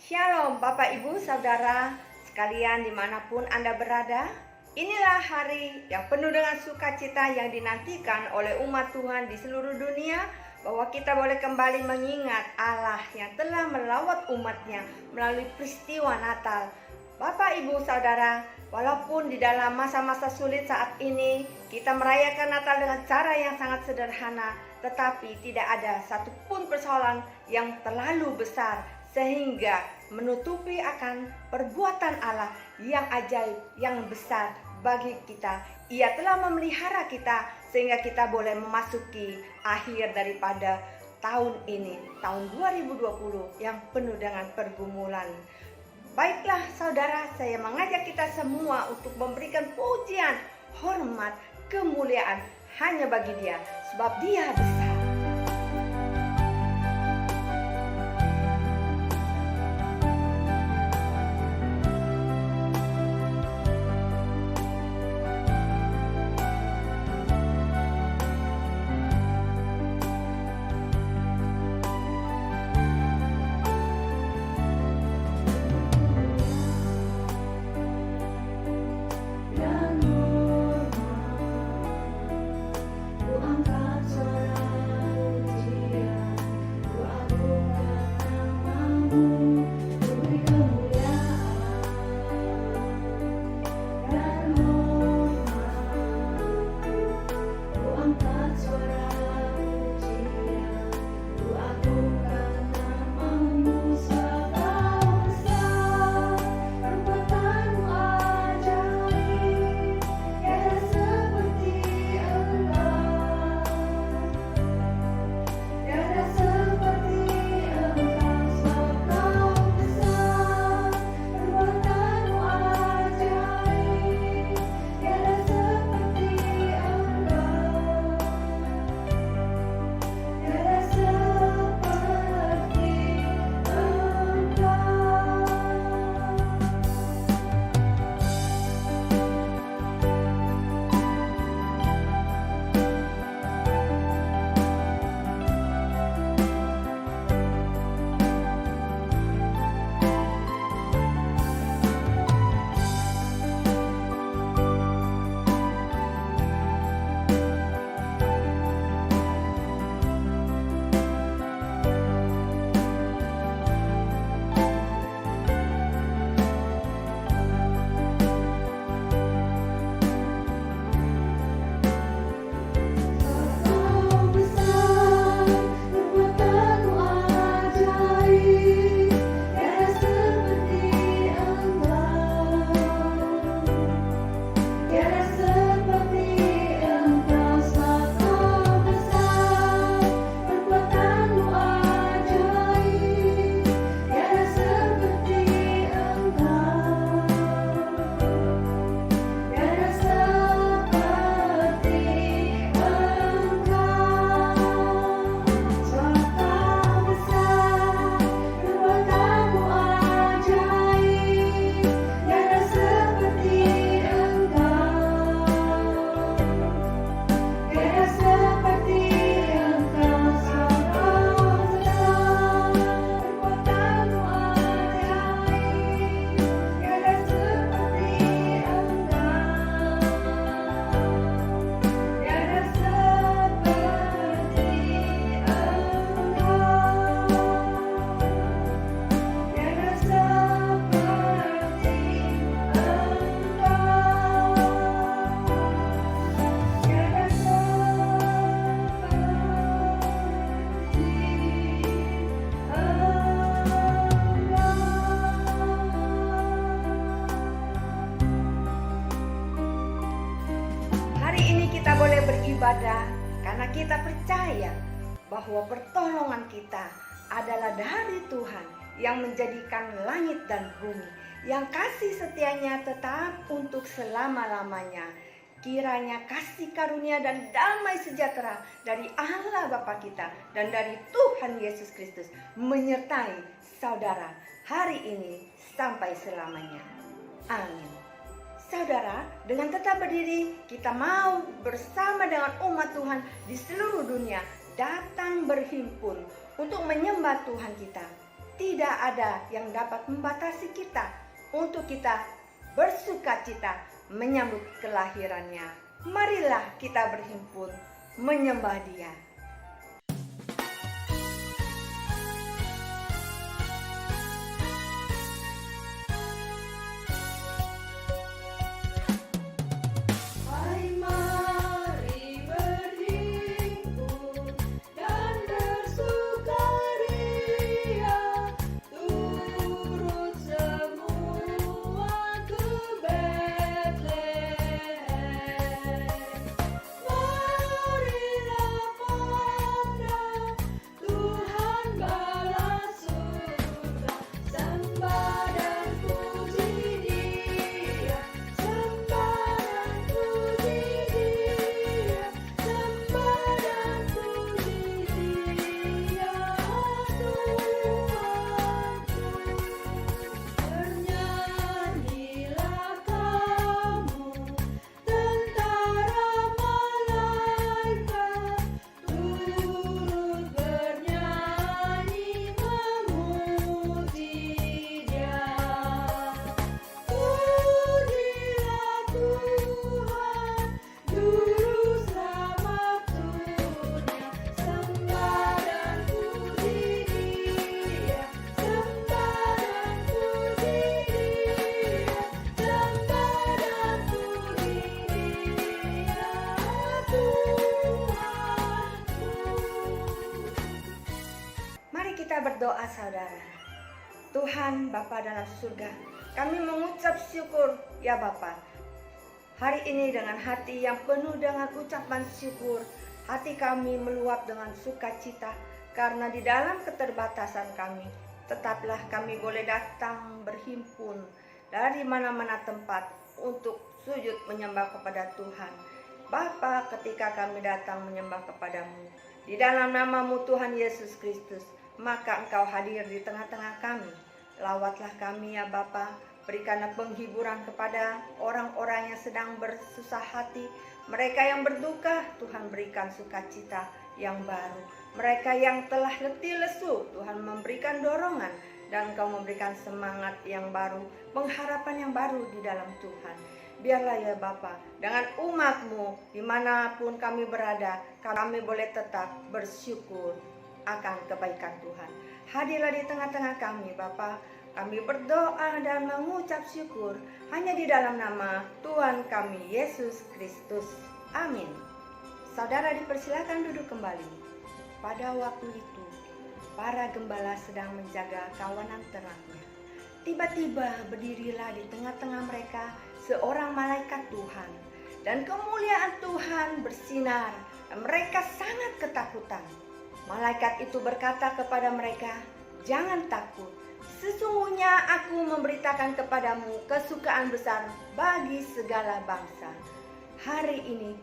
Shalom Bapak Ibu Saudara sekalian dimanapun Anda berada. Inilah hari yang penuh dengan sukacita yang dinantikan oleh umat Tuhan di seluruh dunia, bahwa kita boleh kembali mengingat Allah yang telah melawat umatnya melalui peristiwa Natal. Bapak Ibu Saudara, walaupun di dalam masa-masa sulit saat ini kita merayakan Natal dengan cara yang sangat sederhana, tetapi tidak ada satupun persoalan yang terlalu besar sehingga menutupi akan perbuatan Allah yang ajaib, yang besar bagi kita. Ia telah memelihara kita sehingga kita boleh memasuki akhir daripada tahun ini, tahun 2020 yang penuh dengan pergumulan. Baiklah saudara, saya mengajak kita semua untuk memberikan pujian, hormat, kemuliaan hanya bagi Dia, sebab Dia besar. Kita boleh beribadah karena kita percaya bahwa pertolongan kita adalah dari Tuhan yang menjadikan langit dan bumi, yang kasih setianya tetap untuk selama-lamanya. Kiranya kasih karunia dan damai sejahtera dari Allah Bapa kita dan dari Tuhan Yesus Kristus menyertai saudara hari ini sampai selamanya. Amin. Saudara, dengan tetap berdiri, kita mau bersama dengan umat Tuhan di seluruh dunia datang berhimpun untuk menyembah Tuhan kita. tidak ada yang dapat membatasi kita untuk kita bersukacita menyambut kelahirannya. Marilah kita berhimpun menyembah Dia. Kita berdoa saudara. Tuhan Bapa dalam surga, kami mengucap syukur ya Bapa. Hari ini dengan hati yang penuh dengan ucapan syukur, hati kami meluap dengan sukacita karena di dalam keterbatasan kami, tetaplah kami boleh datang berhimpun dari mana-mana tempat untuk sujud menyembah kepada Tuhan. Bapa, ketika kami datang menyembah kepadamu, di dalam nama-Mu Tuhan Yesus Kristus, maka Engkau hadir di tengah-tengah kami. Lawatlah kami ya Bapa, berikanlah penghiburan kepada orang-orang yang sedang bersusah hati. Mereka yang berduka, Tuhan berikan sukacita yang baru. Mereka yang telah letih lesu, Tuhan memberikan dorongan. Dan Engkau memberikan semangat yang baru, pengharapan yang baru di dalam Tuhan. Biarlah ya Bapa, dengan umat-Mu dimanapun kami berada, kami boleh tetap bersyukur akan kebaikan Tuhan. Hadirlah di tengah-tengah kami Bapa. Kami berdoa dan mengucap syukur hanya di dalam nama Tuhan kami Yesus Kristus. Amin. Saudara dipersilakan duduk kembali. Pada waktu itu, para gembala sedang menjaga kawanan ternaknya. Tiba-tiba berdirilah di tengah-tengah mereka seorang malaikat Tuhan. Dan kemuliaan Tuhan bersinar. Dan mereka sangat ketakutan. Malaikat itu berkata kepada mereka, "Jangan takut, sesungguhnya aku memberitakan kepadamu kesukaan besar bagi segala bangsa. Hari ini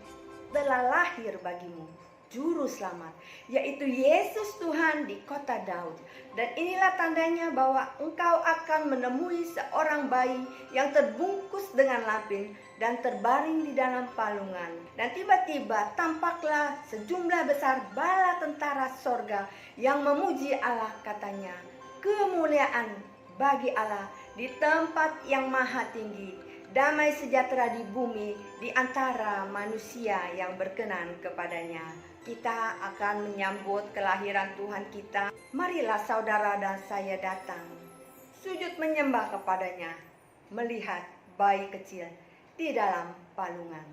telah lahir bagimu Juru Selamat, yaitu Yesus Tuhan di kota Daud. Dan inilah tandanya bahwa engkau akan menemui seorang bayi yang terbungkus dengan lapin dan terbaring di dalam palungan. Dan tiba-tiba tampaklah sejumlah besar bala tentara sorga yang memuji Allah, katanya, kemuliaan bagi Allah di tempat yang maha tinggi, damai sejahtera di bumi di antara manusia yang berkenan kepadanya." Kita akan menyambut kelahiran Tuhan kita. Marilah saudara dan saya datang, sujud menyembah kepadanya, melihat bayi kecil di dalam palungan.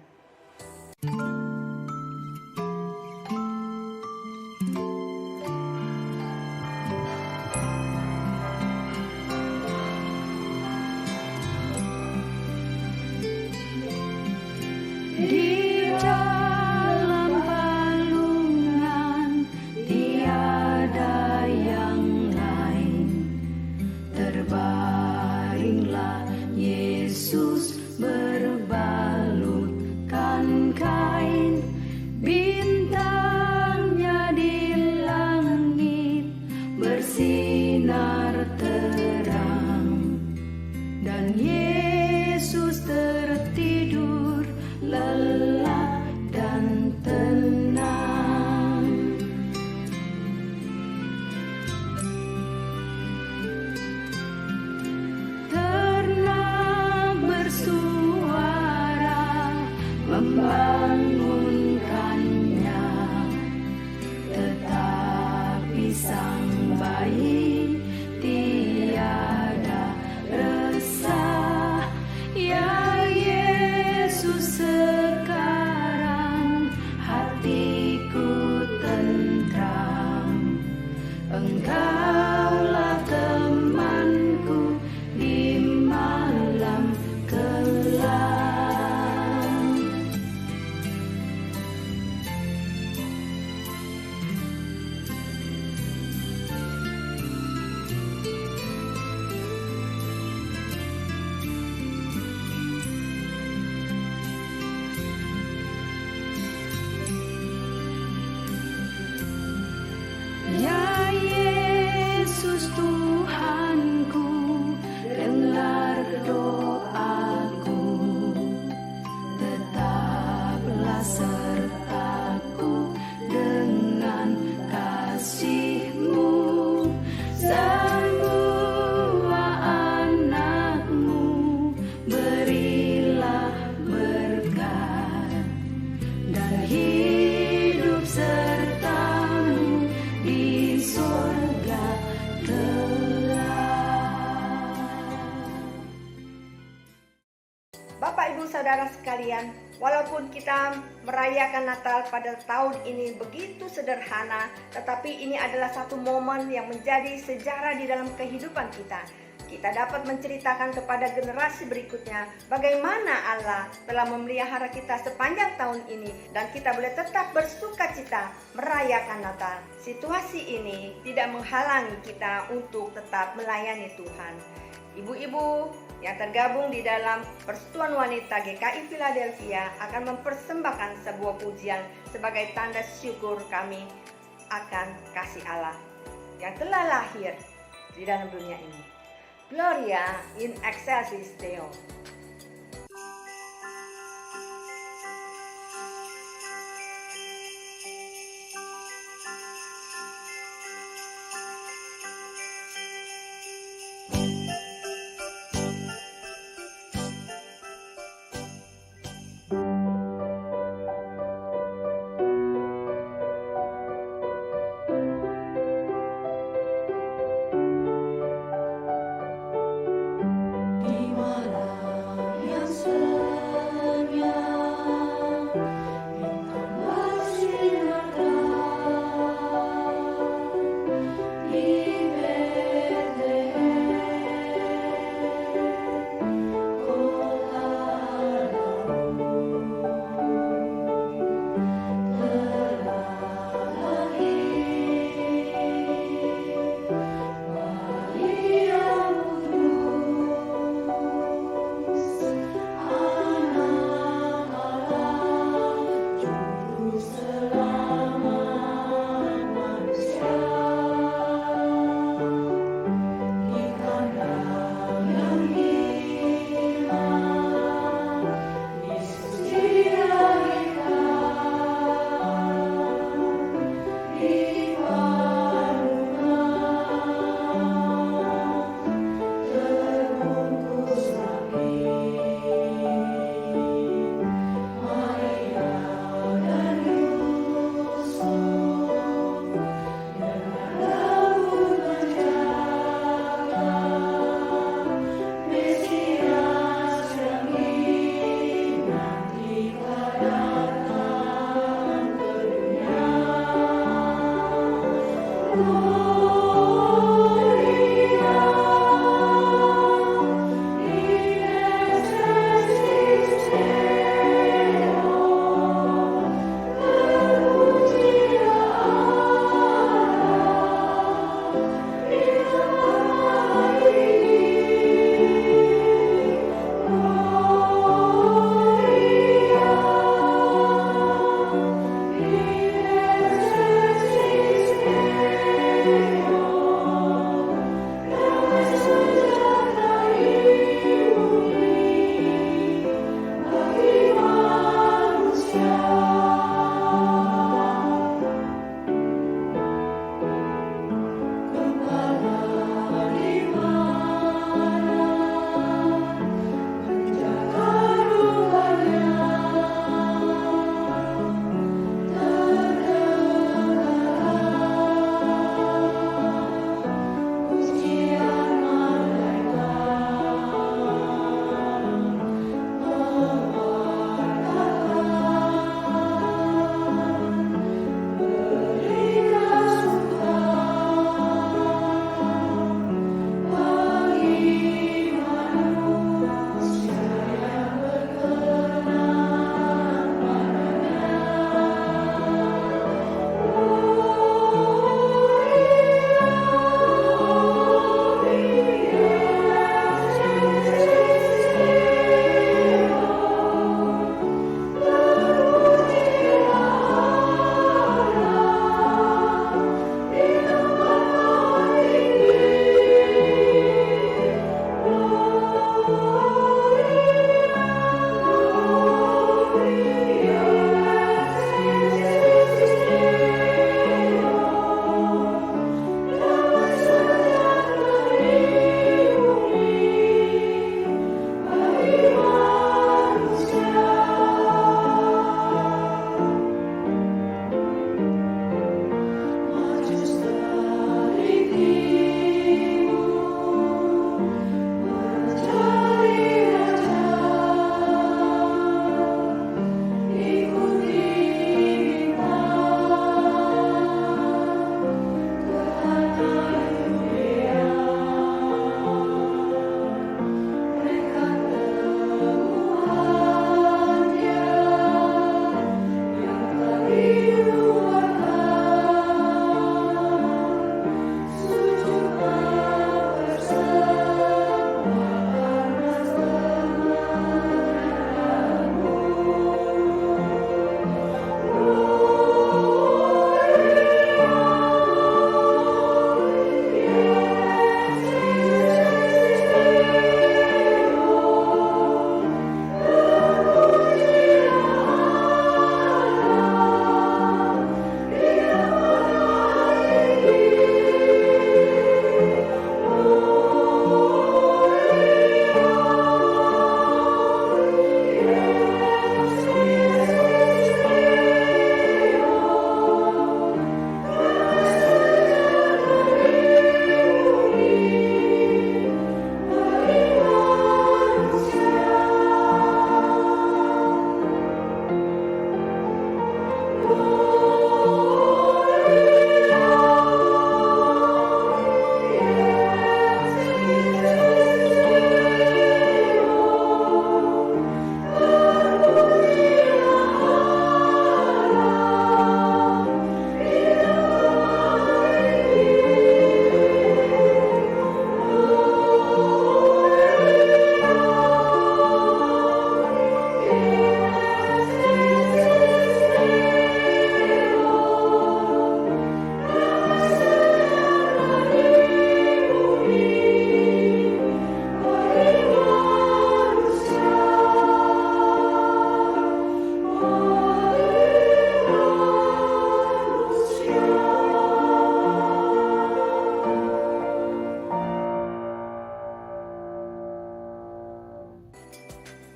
Yesus berbalutkan kain, bintangnya di langit bersinar terang, dan Yesus tertidur lelap dan tenang. saudara sekalian, walaupun kita merayakan Natal pada tahun ini begitu sederhana, tetapi ini adalah satu momen yang menjadi sejarah di dalam kehidupan kita. Kita dapat menceritakan kepada generasi berikutnya bagaimana Allah telah memelihara kita sepanjang tahun ini dan kita boleh tetap bersuka cita merayakan Natal. Situasi ini tidak menghalangi kita untuk tetap melayani Tuhan. Ibu-ibu yang tergabung di dalam Persekutuan Wanita GKI Philadelphia akan mempersembahkan sebuah pujian sebagai tanda syukur kami akan kasih Allah yang telah lahir di dalam dunia ini. Gloria in excelsis Deo. Di malam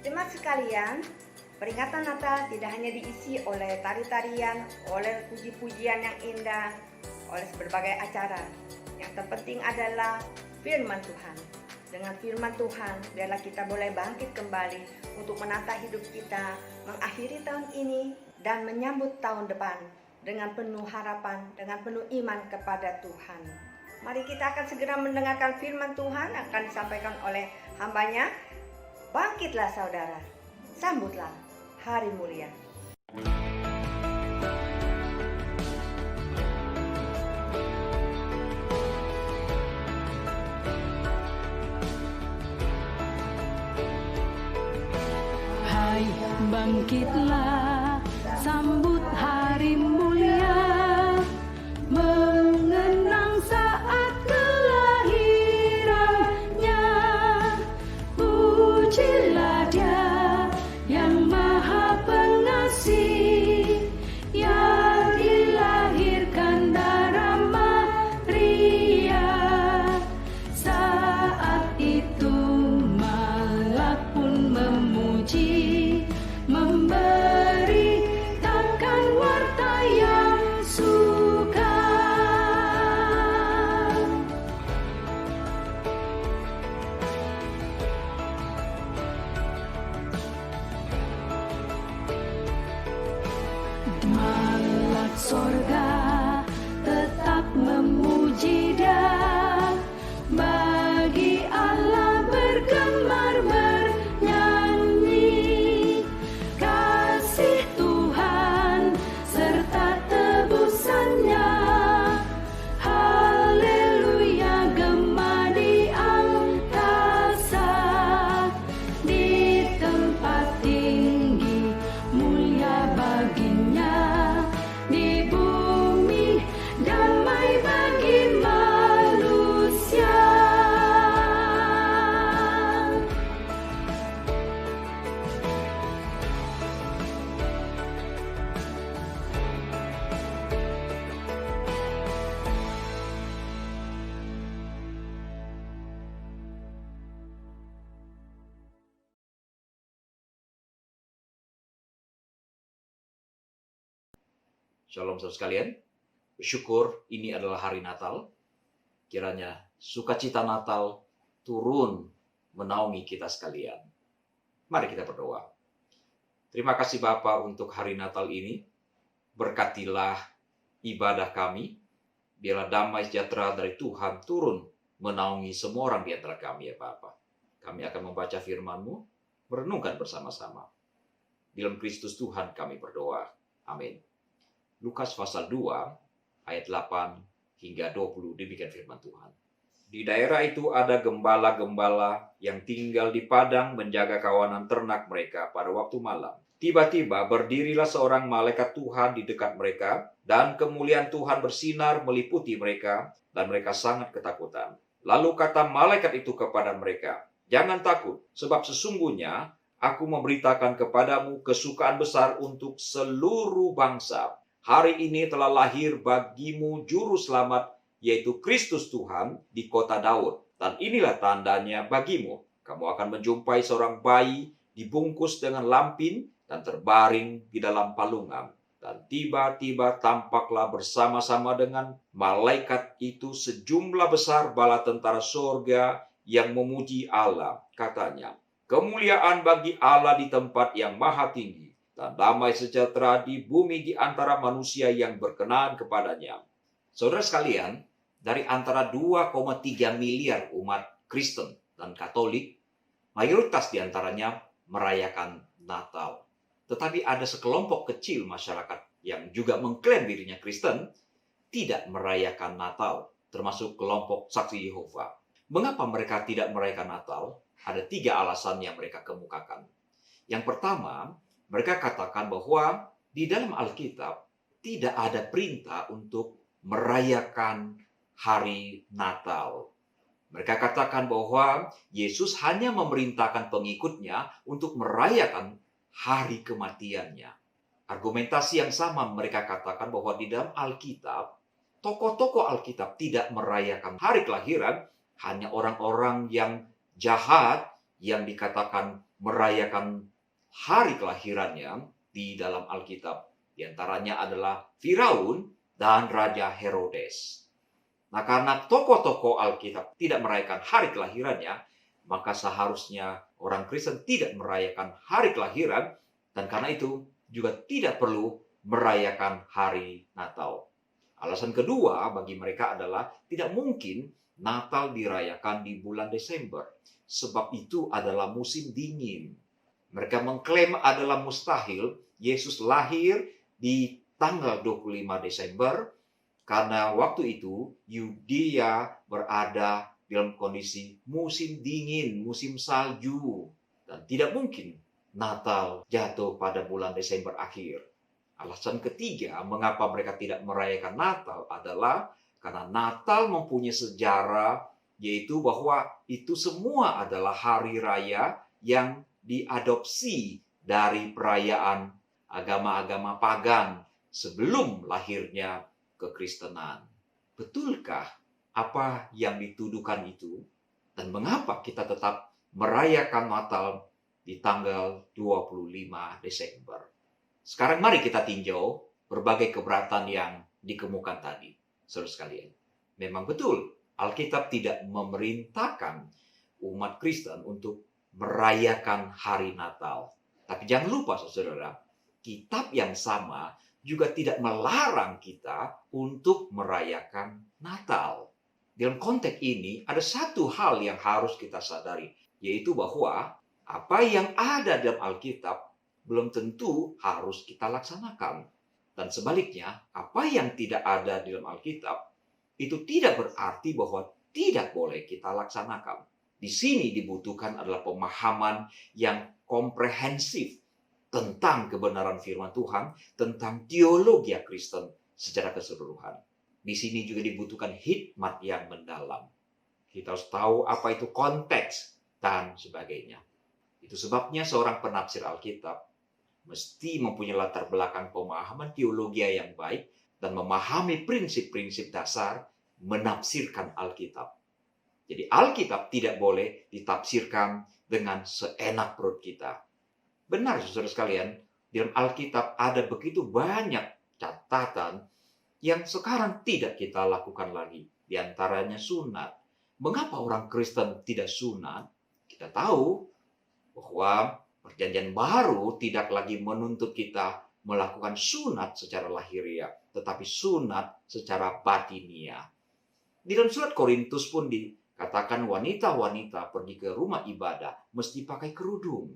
Jemaat sekalian, peringatan Natal tidak hanya diisi oleh tari-tarian, oleh puji-pujian yang indah, oleh berbagai acara. Yang terpenting adalah firman Tuhan. Dengan firman Tuhan, biarlah kita boleh bangkit kembali untuk menata hidup kita, mengakhiri tahun ini, dan menyambut tahun depan dengan penuh harapan, dengan penuh iman kepada Tuhan. Mari kita akan segera mendengarkan firman Tuhan yang akan disampaikan oleh hambanya. Bangkitlah saudara, sambutlah hari mulia. Hai, bangkitlah, sambut hari mulia, mengenang saat kelahirannya. Pujilah Dia yang Maha Pengasih, yang dilahirkan darah Maria. Saat itu malak pun memuji, memberitakan warta yang suka. Malak sorga tetap memuji Dia, bagi Allah bergemar bernyanyi. Kasih Tuhan serta tebusannya, haleluya gema di angkasa. Di tempat tinggi mulia baginya, di bumi damai bagi manusia. Shalom saudara sekalian, bersyukur ini adalah hari Natal. Kiranya sukacita Natal turun menaungi kita sekalian. Mari kita berdoa. Terima kasih Bapa untuk hari Natal ini. Berkatilah ibadah kami. Biarlah damai sejahtera dari Tuhan turun menaungi semua orang di antara kami ya Bapa. Kami akan membaca firman-Mu, merenungkan bersama-sama. Di dalam Kristus Tuhan kami berdoa. Amin. Lukas pasal 2 ayat 8 hingga 20 demikian firman Tuhan. Di daerah itu ada gembala-gembala yang tinggal di padang menjaga kawanan ternak mereka pada waktu malam. Tiba-tiba berdirilah seorang malaikat Tuhan di dekat mereka, dan kemuliaan Tuhan bersinar meliputi mereka, dan mereka sangat ketakutan. Lalu kata malaikat itu kepada mereka, "Jangan takut, sebab sesungguhnya aku memberitakan kepadamu kesukaan besar untuk seluruh bangsa. Hari ini telah lahir bagimu juru selamat, yaitu Kristus Tuhan di kota Daud. Dan inilah tandanya bagimu. Kamu akan menjumpai seorang bayi dibungkus dengan lampin dan terbaring di dalam palungan. Dan tiba-tiba tampaklah bersama-sama dengan malaikat itu sejumlah besar bala tentara sorga yang memuji Allah. Katanya, kemuliaan bagi Allah di tempat yang maha tinggi, dan damai sejahtera di bumi di antara manusia yang berkenan kepadanya." Saudara sekalian, dari antara 2,3 miliar umat Kristen dan Katolik, mayoritas di antaranya merayakan Natal. Tetapi ada sekelompok kecil masyarakat yang juga mengklaim dirinya Kristen, tidak merayakan Natal, termasuk kelompok Saksi Yehova. Mengapa mereka tidak merayakan Natal? Ada 3 alasan yang mereka kemukakan. Yang pertama, mereka katakan bahwa di dalam Alkitab tidak ada perintah untuk merayakan hari Natal. Mereka katakan bahwa Yesus hanya memerintahkan pengikutnya untuk merayakan hari kematiannya. Argumentasi yang sama mereka katakan bahwa di dalam Alkitab, tokoh-tokoh Alkitab tidak merayakan hari kelahiran, hanya orang-orang yang jahat, yang dikatakan merayakan hari kelahirannya di dalam Alkitab. Di antaranya adalah Firaun dan Raja Herodes. Nah, karena tokoh-tokoh Alkitab tidak merayakan hari kelahirannya, maka seharusnya orang Kristen tidak merayakan hari kelahiran, dan karena itu juga tidak perlu merayakan hari Natal. Alasan kedua bagi mereka adalah tidak mungkin Natal dirayakan di bulan Desember, sebab itu adalah musim dingin. Mereka mengklaim adalah mustahil Yesus lahir di tanggal 25 Desember, karena waktu itu Yudea berada dalam kondisi musim dingin, musim salju. Dan tidak mungkin Natal jatuh pada bulan Desember akhir. Alasan ketiga mengapa mereka tidak merayakan Natal adalah karena Natal mempunyai sejarah, yaitu bahwa itu semua adalah hari raya yang diadopsi dari perayaan agama-agama pagan sebelum lahirnya kekristenan. Betulkah apa yang dituduhkan itu? Dan mengapa kita tetap merayakan Natal di tanggal 25 Desember? Sekarang mari kita tinjau berbagai keberatan yang dikemukakan tadi. Saudara sekalian, memang betul Alkitab tidak memerintahkan umat Kristen untuk merayakan hari Natal. Tapi jangan lupa saudara, kitab yang sama juga tidak melarang kita untuk merayakan Natal. Dalam konteks ini ada satu hal yang harus kita sadari, yaitu bahwa apa yang ada dalam Alkitab belum tentu harus kita laksanakan. Dan sebaliknya, apa yang tidak ada dalam Alkitab itu tidak berarti bahwa tidak boleh kita laksanakan. Di sini dibutuhkan adalah pemahaman yang komprehensif tentang kebenaran firman Tuhan, tentang teologi Kristen secara keseluruhan. Di sini juga dibutuhkan hikmat yang mendalam. Kita harus tahu apa itu konteks dan sebagainya. Itu sebabnya seorang penafsir Alkitab mesti mempunyai latar belakang pemahaman teologi yang baik dan memahami prinsip-prinsip dasar menafsirkan Alkitab. Jadi Alkitab tidak boleh ditafsirkan dengan seenak perut kita. Benar, saudara sekalian, di dalam Alkitab ada begitu banyak catatan yang sekarang tidak kita lakukan lagi. Di antaranya sunat. Mengapa orang Kristen tidak sunat? Kita tahu bahwa Perjanjian Baru tidak lagi menuntut kita melakukan sunat secara lahiriah, tetapi sunat secara batiniah. Di dalam surat Korintus pun dikatakan wanita-wanita pergi ke rumah ibadah mesti pakai kerudung.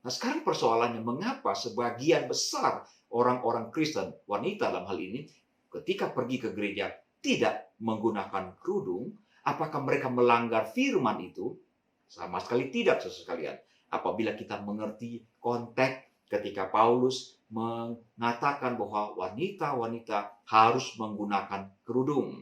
Nah, sekarang persoalannya mengapa sebagian besar orang-orang Kristen, wanita dalam hal ini, ketika pergi ke gereja tidak menggunakan kerudung? Apakah mereka melanggar firman itu? Sama sekali tidak, saudara sekalian. Apabila kita mengerti konteks ketika Paulus mengatakan bahwa wanita-wanita harus menggunakan kerudung.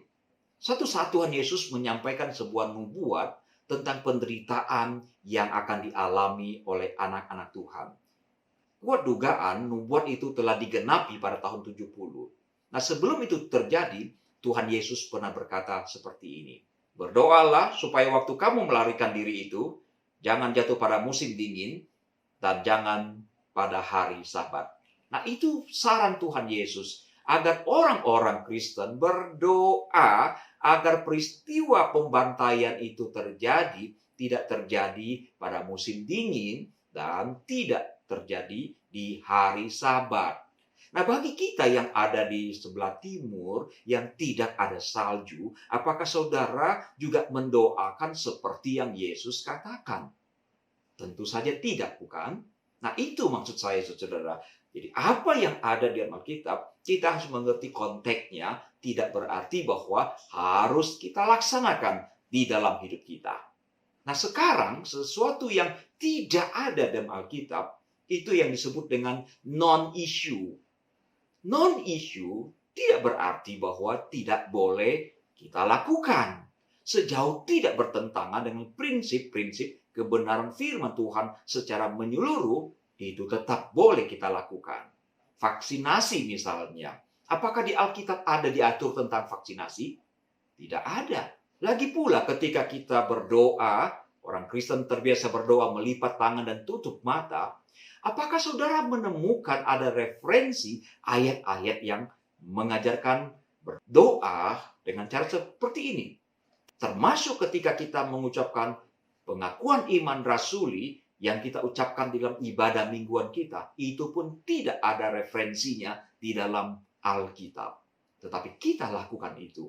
Satu-satu Tuhan Yesus menyampaikan sebuah nubuat tentang penderitaan yang akan dialami oleh anak-anak Tuhan. Kuat dugaan nubuat itu telah digenapi pada tahun 70. Nah, sebelum itu terjadi, Tuhan Yesus pernah berkata seperti ini. Berdoalah supaya waktu kamu melarikan diri itu, jangan jatuh pada musim dingin, dan jangan pada hari Sabat. Nah, itu saran Tuhan Yesus, agar orang-orang Kristen berdoa agar peristiwa pembantaian itu terjadi, tidak terjadi pada musim dingin, dan tidak terjadi di hari Sabat. Nah, bagi kita yang ada di sebelah timur, yang tidak ada salju, apakah saudara juga mendoakan seperti yang Yesus katakan? Tentu saja tidak, bukan? Nah, itu maksud saya, saudara. Jadi, apa yang ada di Alkitab, kita harus mengerti konteksnya, tidak berarti bahwa harus kita laksanakan di dalam hidup kita. Nah, sekarang sesuatu yang tidak ada dalam Alkitab, itu yang disebut dengan non-issue. Non-issue tidak berarti bahwa tidak boleh kita lakukan. Sejauh tidak bertentangan dengan prinsip-prinsip kebenaran firman Tuhan secara menyeluruh, itu tetap boleh kita lakukan. Vaksinasi misalnya. Apakah di Alkitab ada diatur tentang vaksinasi? Tidak ada. Lagi pula ketika kita berdoa orang Kristen terbiasa berdoa melipat tangan dan tutup mata, apakah saudara menemukan ada referensi ayat-ayat yang mengajarkan berdoa dengan cara seperti ini? Termasuk ketika kita mengucapkan pengakuan iman rasuli yang kita ucapkan dalam ibadah mingguan kita, itu pun tidak ada referensinya di dalam Alkitab. Tetapi kita lakukan itu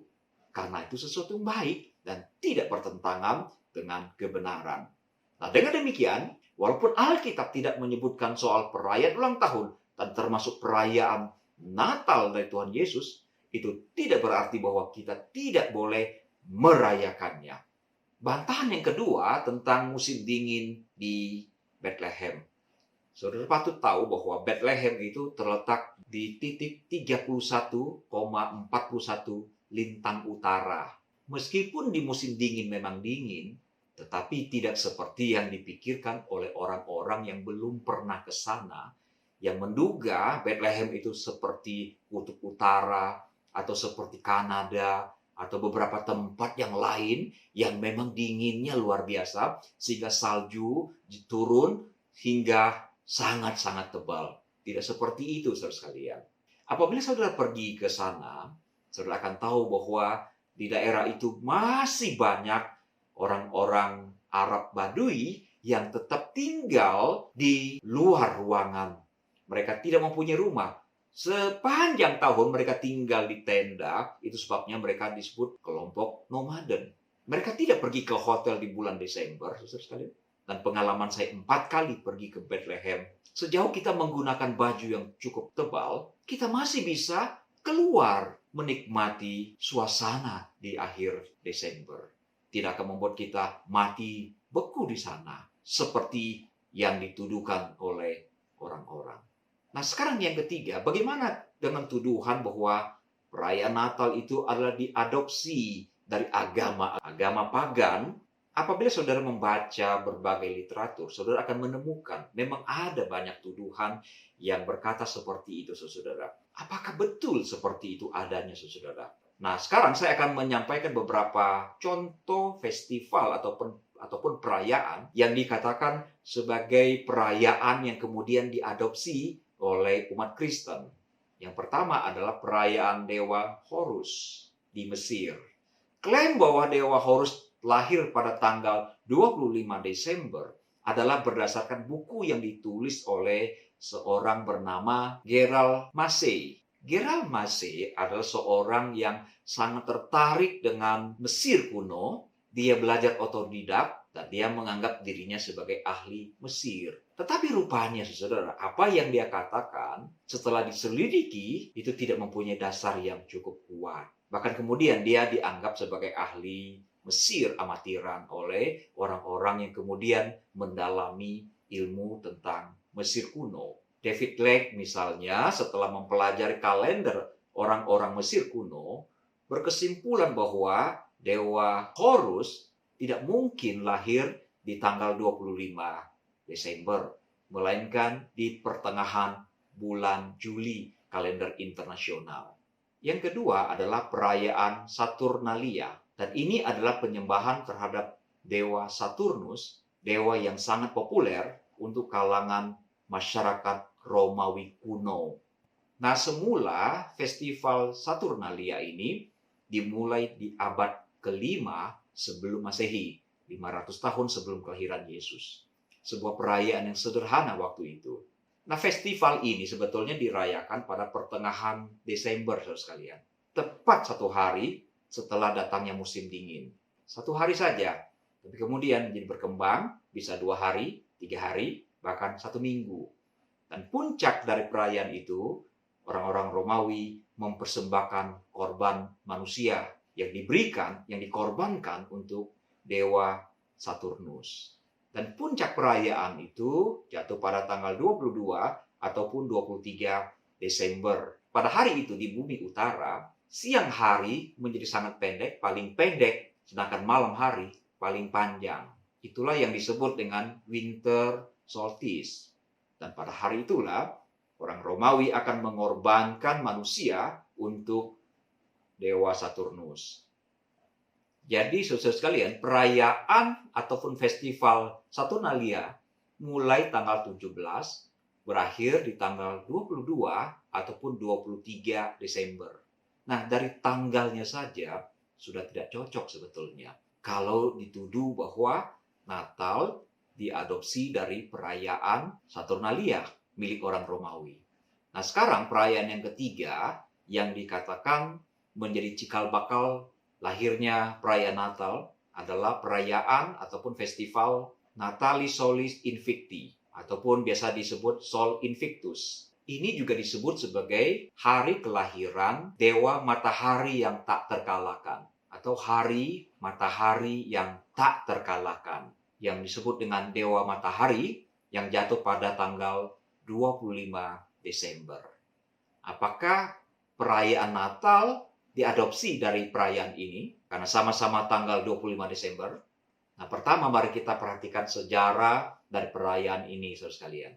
karena itu sesuatu yang baik dan tidak bertentangan dengan kebenaran. Nah, dengan demikian, walaupun Alkitab tidak menyebutkan soal perayaan ulang tahun dan termasuk perayaan Natal dari Tuhan Yesus, itu tidak berarti bahwa kita tidak boleh merayakannya. Bantahan yang kedua tentang musim dingin di Bethlehem. Saudara patut tahu bahwa Bethlehem itu terletak di titik 31,41 lintang utara. Meskipun di musim dingin memang dingin, tetapi tidak seperti yang dipikirkan oleh orang-orang yang belum pernah ke sana, yang menduga Bethlehem itu seperti kutub utara, atau seperti Kanada, atau beberapa tempat yang lain yang memang dinginnya luar biasa, sehingga salju turun hingga sangat-sangat tebal. Tidak seperti itu, saudara sekalian. Apabila saudara pergi ke sana, saudara akan tahu bahwa di daerah itu masih banyak orang-orang Arab Badui yang tetap tinggal di luar ruangan. Mereka tidak mempunyai rumah. Sepanjang tahun mereka tinggal di tenda, itu sebabnya mereka disebut kelompok nomaden. Mereka tidak pergi ke hotel di bulan Desember, saudara sekalian. Dan pengalaman saya 4 kali pergi ke Bethlehem. Sejauh kita menggunakan baju yang cukup tebal, kita masih bisa keluar menikmati suasana di akhir Desember. Tidak akan membuat kita mati beku di sana, seperti yang dituduhkan oleh orang-orang. Nah, sekarang yang ketiga, bagaimana dengan tuduhan bahwa perayaan Natal itu adalah diadopsi dari agama pagan? Apabila saudara membaca berbagai literatur, saudara akan menemukan memang ada banyak tuduhan yang berkata seperti itu, saudara. Apakah betul seperti itu adanya, saudara? Nah, sekarang saya akan menyampaikan beberapa contoh festival ataupun perayaan yang dikatakan sebagai perayaan yang kemudian diadopsi oleh umat Kristen. Yang pertama adalah perayaan Dewa Horus di Mesir. Klaim bahwa Dewa Horus lahir pada tanggal 25 Desember adalah berdasarkan buku yang ditulis oleh seorang bernama Gerald Massey. Gerald Massey adalah seorang yang sangat tertarik dengan Mesir kuno. Dia belajar otodidak dan dia menganggap dirinya sebagai ahli Mesir. Tetapi rupanya, saudara, apa yang dia katakan setelah diselidiki itu tidak mempunyai dasar yang cukup kuat. Bahkan kemudian dia dianggap sebagai ahli Mesir amatiran oleh orang-orang yang kemudian mendalami ilmu tentang Mesir kuno. David Lake misalnya setelah mempelajari kalender orang-orang Mesir kuno berkesimpulan bahwa Dewa Horus tidak mungkin lahir di tanggal 25 Desember, melainkan di pertengahan bulan Juli kalender internasional. Yang kedua adalah perayaan Saturnalia. Dan ini adalah penyembahan terhadap Dewa Saturnus, dewa yang sangat populer untuk kalangan masyarakat Romawi kuno. Nah, semula festival Saturnalia ini dimulai di abad ke-5 sebelum Masehi, 500 tahun sebelum kelahiran Yesus. Sebuah perayaan yang sederhana waktu itu. Nah, festival ini sebetulnya dirayakan pada pertengahan Desember, saudara sekalian. Tepat 1 hari setelah datangnya musim dingin. 1 hari saja, tapi kemudian menjadi berkembang, bisa 2 hari, 3 hari, bahkan 1 minggu. Dan puncak dari perayaan itu, orang-orang Romawi mempersembahkan korban manusia yang diberikan, yang dikorbankan untuk Dewa Saturnus. Dan puncak perayaan itu jatuh pada tanggal 22 ataupun 23 Desember. Pada hari itu di bumi utara, siang hari menjadi sangat pendek, paling pendek, sedangkan malam hari paling panjang. Itulah yang disebut dengan winter solstice. Dan pada hari itulah, orang Romawi akan mengorbankan manusia untuk Dewa Saturnus. Jadi saudara sekalian, perayaan ataupun festival Saturnalia mulai tanggal 17, berakhir di tanggal 22 ataupun 23 Desember. Nah, dari tanggalnya saja sudah tidak cocok sebetulnya. Kalau dituduh bahwa Natal diadopsi dari perayaan Saturnalia milik orang Romawi. Nah, sekarang perayaan yang ketiga yang dikatakan menjadi cikal bakal lahirnya perayaan Natal adalah perayaan ataupun festival Natalis Solis Invicti ataupun biasa disebut Sol Invictus. Ini juga disebut sebagai hari kelahiran Dewa Matahari yang tak terkalahkan atau hari matahari yang tak terkalahkan yang disebut dengan Dewa Matahari yang jatuh pada tanggal 25 Desember. Apakah perayaan Natal diadopsi dari perayaan ini karena sama-sama tanggal 25 Desember? Nah, pertama mari kita perhatikan sejarah dari perayaan ini, saudara sekalian.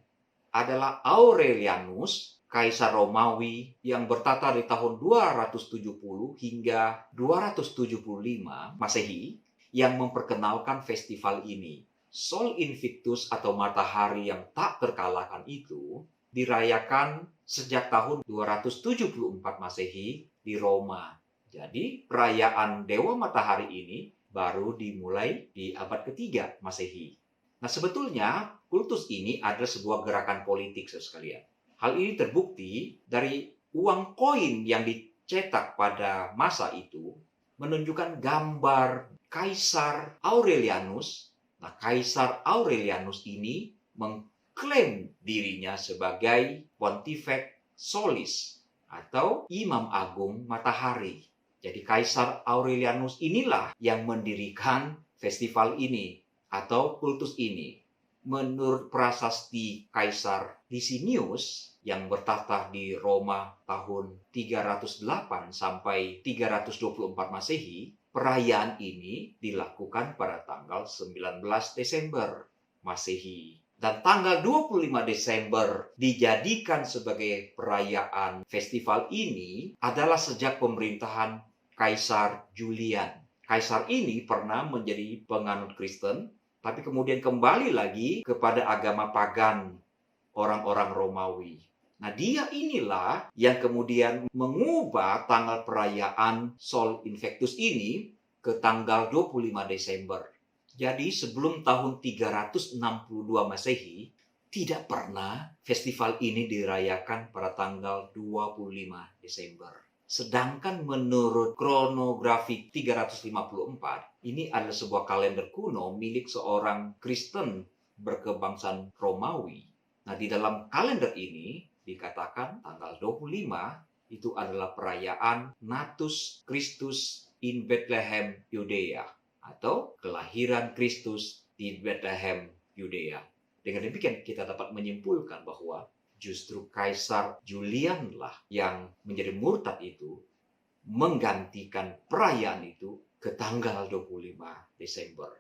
Adalah Aurelianus, kaisar Romawi yang bertata di tahun 270 hingga 275 Masehi yang memperkenalkan festival ini. Sol Invictus atau matahari yang tak terkalahkan itu dirayakan sejak tahun 274 Masehi di Roma. Jadi perayaan Dewa Matahari ini baru dimulai di abad ketiga Masehi. Nah, sebetulnya kultus ini adalah sebuah gerakan politik, saudara sekalian. Hal ini terbukti dari uang koin yang dicetak pada masa itu menunjukkan gambar Kaisar Aurelianus. Nah, Kaisar Aurelianus ini mengklaim dirinya sebagai Pontifex Solis atau Imam Agung Matahari. Jadi Kaisar Aurelianus inilah yang mendirikan festival ini atau kultus ini. Menurut prasasti Kaisar Licinius yang bertahta di Roma tahun 308 sampai 324 Masehi, perayaan ini dilakukan pada tanggal 19 Desember Masehi. Dan tanggal 25 Desember dijadikan sebagai perayaan festival ini adalah sejak pemerintahan Kaisar Julian. Kaisar ini pernah menjadi penganut Kristen, tapi kemudian kembali lagi kepada agama pagan orang-orang Romawi. Nah, dia inilah yang kemudian mengubah tanggal perayaan Sol Invictus ini ke tanggal 25 Desember. Jadi sebelum tahun 362 Masehi, tidak pernah festival ini dirayakan pada tanggal 25 Desember. Sedangkan menurut kronografi 354, ini adalah sebuah kalender kuno milik seorang Kristen berkebangsaan Romawi. Nah, di dalam kalender ini dikatakan tanggal 25 itu adalah perayaan Natus Christus in Bethlehem, Yudea, atau kelahiran Kristus di Bethlehem, Yudea. Dengan demikian kita dapat menyimpulkan bahwa justru Kaisar Julianlah yang menjadi murtad itu menggantikan perayaan itu ke tanggal 25 Desember.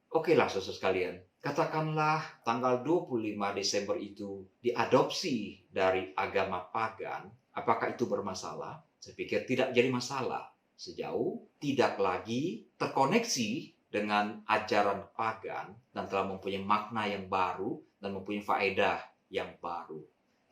Okelah saudara sekalian, katakanlah tanggal 25 Desember itu diadopsi dari agama pagan, apakah itu bermasalah? Saya pikir tidak jadi masalah. Sejauh tidak lagi terkoneksi dengan ajaran pagan dan telah mempunyai makna yang baru dan mempunyai faedah yang baru.